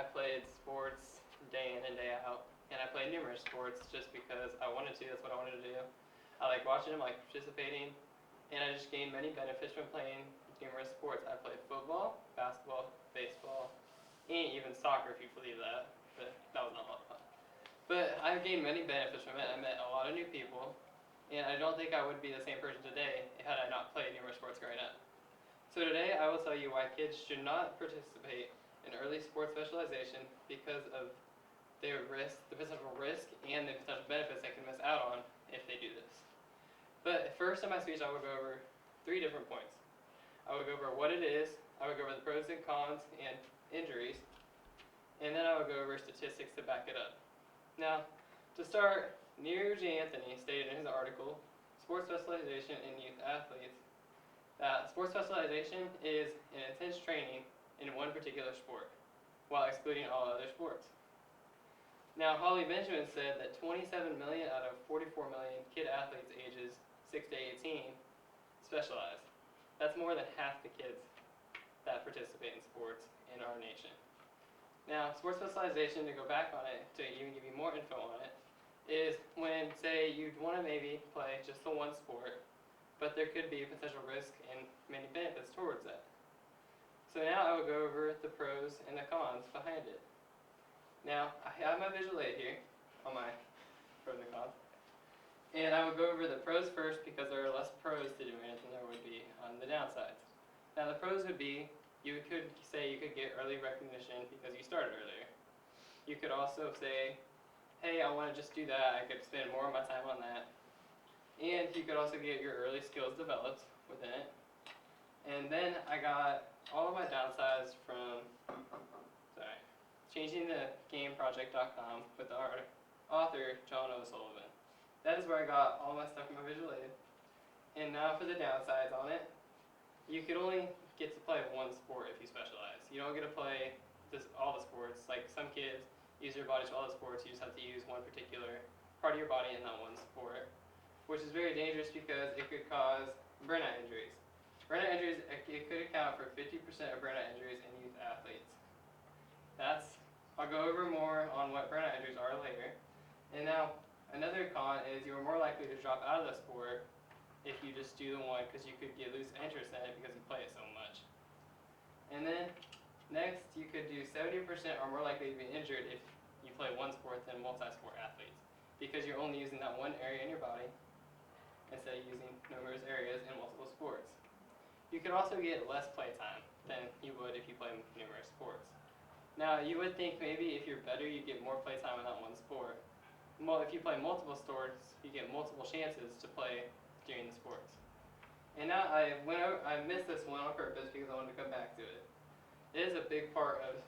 I played sports day in and day out, and I played numerous sports just because I wanted to. That's what I wanted to do. I like watching them, I like participating, and I just gained many benefits from playing numerous sports. I played football, basketball, baseball, and even soccer, if you believe that. But that was not a lot of fun. But I've gained many benefits from it. I met a lot of new people, and I don't think I would be the same person today had I not played numerous sports growing up. So today I will tell you why kids should not participate in early sports specialization because of their risk, the potential risk, and the potential benefits they can miss out on if they do this. But first in my speech I will go over 3 different points. I will go over what it is, I will go over the pros and cons and injuries, and then I will go over statistics to back it up. Now, to start, Neeraj Anthony stated in his article, Sports Specialization in Youth Athletes, that sports specialization is an intense training in one particular sport, while excluding all other sports. Now, Holly Benjamin said that 27 million out of 44 million kid athletes ages 6 to 18 specialize. That's more than half the kids that participate in sports in our nation. Now, sports specialization, to go back on it, to even give you more info on it, is when, say, you'd want to maybe play just the one sport, but there could be a potential risk and many benefits towards that. So now I will go over the pros and the cons behind it. Now, I have my visual aid here on my pros and cons. And I will go over the pros first because there are less pros to doing it than there would be on the downsides. Now the pros would be, you could say you could get early recognition because you started earlier. You could also say, hey, I want to just do that, I could spend more of my time on that. And you could also get your early skills developed within it. And then I got all of my downsides from, changingthegameproject.com with the author John O'Sullivan. That is where I got all my stuff in my visual aid. And now for the downsides on it. You could only get to play one sport if you specialize. You don't get to play all the sports. Like some kids use their bodies for all the sports, you just have to use one particular part of your body in that one sport, which is very dangerous because it could cause burnout injuries. Burnout injuries, it could account for 50% of burnout injuries in youth athletes. I'll go over more on what burnout injuries are later. And now, another con is you're more likely to drop out of the sport if you just do the one because you could get lose interest in it because you play it so much. And then, next, you could do 70% are more likely to be injured if you play one sport than multi-sport athletes because you're only using that one area in your body instead of using numerous areas in multiple sports. You could also get less play time than you would if you play numerous sports. Now, you would think maybe if you're better, you'd get more play time in that one sport. Well, if you play multiple sports, you get multiple chances to play during the sports. And now I missed this one on purpose because I wanted to come back to it. It is a big part of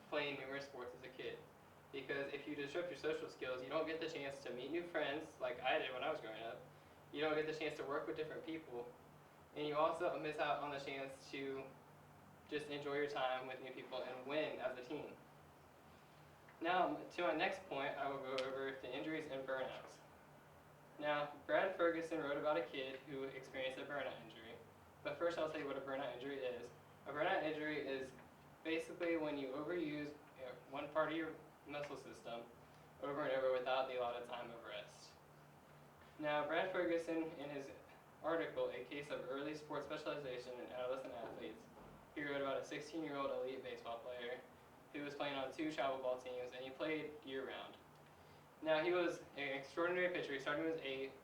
playing numerous sports as a kid. Because if you disrupt your social skills, you don't get the chance to meet new friends like I did when I was growing up. You don't get the chance to work with different people. And you also miss out on the chance to just enjoy your time with new people and win as a team. Now, to my next point, I will go over the injuries and burnouts. Now, Brad Ferguson wrote about a kid who experienced a burnout injury. But first I'll tell you what a burnout injury is. A burnout injury is basically when you overuse one part of your muscle system over and over without the allotted time of rest. Now, Brad Ferguson, in his article, A Case of Early Sports Specialization in Adolescent Athletes, he wrote about a 16-year-old elite baseball player who was playing on 2 travel ball teams, and he played year-round. Now, he was an extraordinary pitcher. He started when he was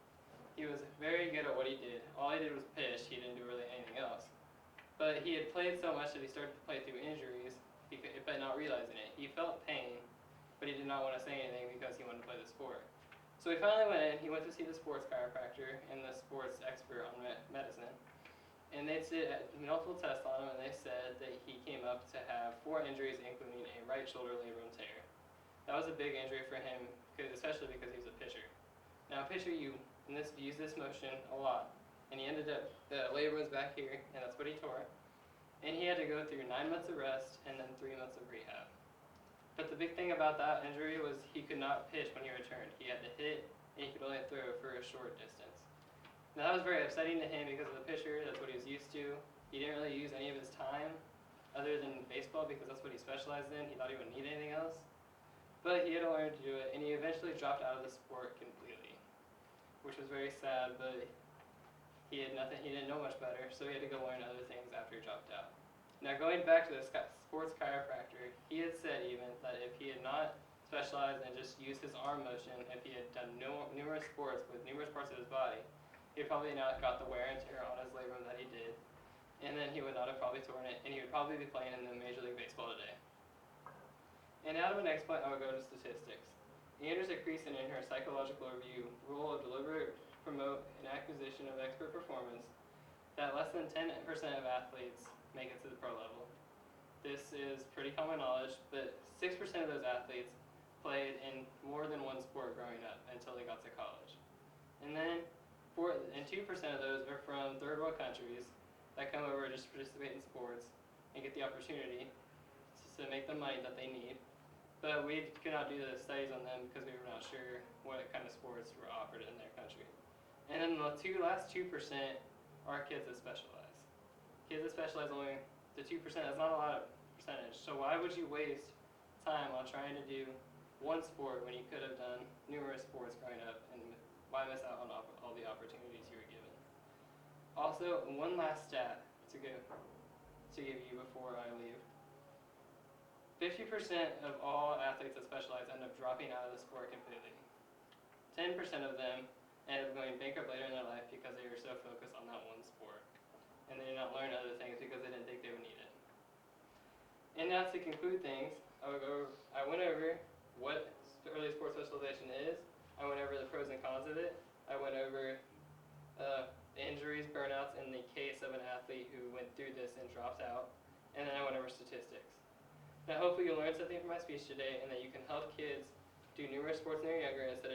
8. He was very good at what he did. All he did was pitch. He didn't do really anything else. But he had played so much that he started to play through injuries, but not realizing it. He felt pain, but he did not want to say anything because he wanted to play the sport. So he finally went in. He went to see the sports chiropractor and the sports expert on medicine. And they did multiple tests on him, and they said that he came up to have 4 injuries, including a right shoulder labrum tear. That was a big injury for him, especially because he was a pitcher. Now, a pitcher, you use this motion a lot, and he ended up, the labrum was back here, and that's what he tore. And he had to go through 9 months of rest and then 3 months of rehab. But the big thing about that injury was he could not pitch when he returned. He had to hit, and he could only throw for a short distance. Now, that was very upsetting to him because as a pitcher, that's what he was used to. He didn't really use any of his time other than baseball because that's what he specialized in. He thought he wouldn't need anything else. But he had to learn to do it, and he eventually dropped out of the sport completely, which was very sad, but he didn't know much better, so he had to go learn other things after he dropped out. Now going back to the sports chiropractor, he had said even that if he had not specialized and just used his arm motion, if he had done numerous sports with numerous parts of his body, he probably not got the wear and tear on his labrum that he did, and then he would not have probably torn it, and he would probably be playing in the Major League Baseball today. And now to my next point, I will go to statistics. Anders Ekreisen in her psychological review, rule of deliberate promote an acquisition of expert performance, that less than 10% of athletes make it to the pro level. This is pretty common knowledge, but 6% of those athletes played in more than one sport growing up until they got to college. And then 2% of those are from third world countries that come over just to participate in sports and get the opportunity to make the money that they need. But we could not do the studies on them because we were not sure what kind of sports were offered in their country. And then the last 2% are kids that specialize. Kids that specialize, only the 2%, that's not a lot of percentage. So why would you waste time on trying to do one sport when you could have done numerous sports growing up, and why miss out on all the opportunities you were given? Also, one last stat to give you before I leave. 50% of all athletes that specialize end up dropping out of the sport completely. 10% of them end up going bankrupt later in their life because they were so focused on that one sport. And they did not learn other things because they didn't think they would need it. And now to conclude things, I went over what early sports specialization is. I went over the pros and cons of it. I went over injuries, burnouts in the case of an athlete who went through this and drops out. And then I went over statistics. Now hopefully you learned something from my speech today and that you can help kids do numerous sports when they're younger instead of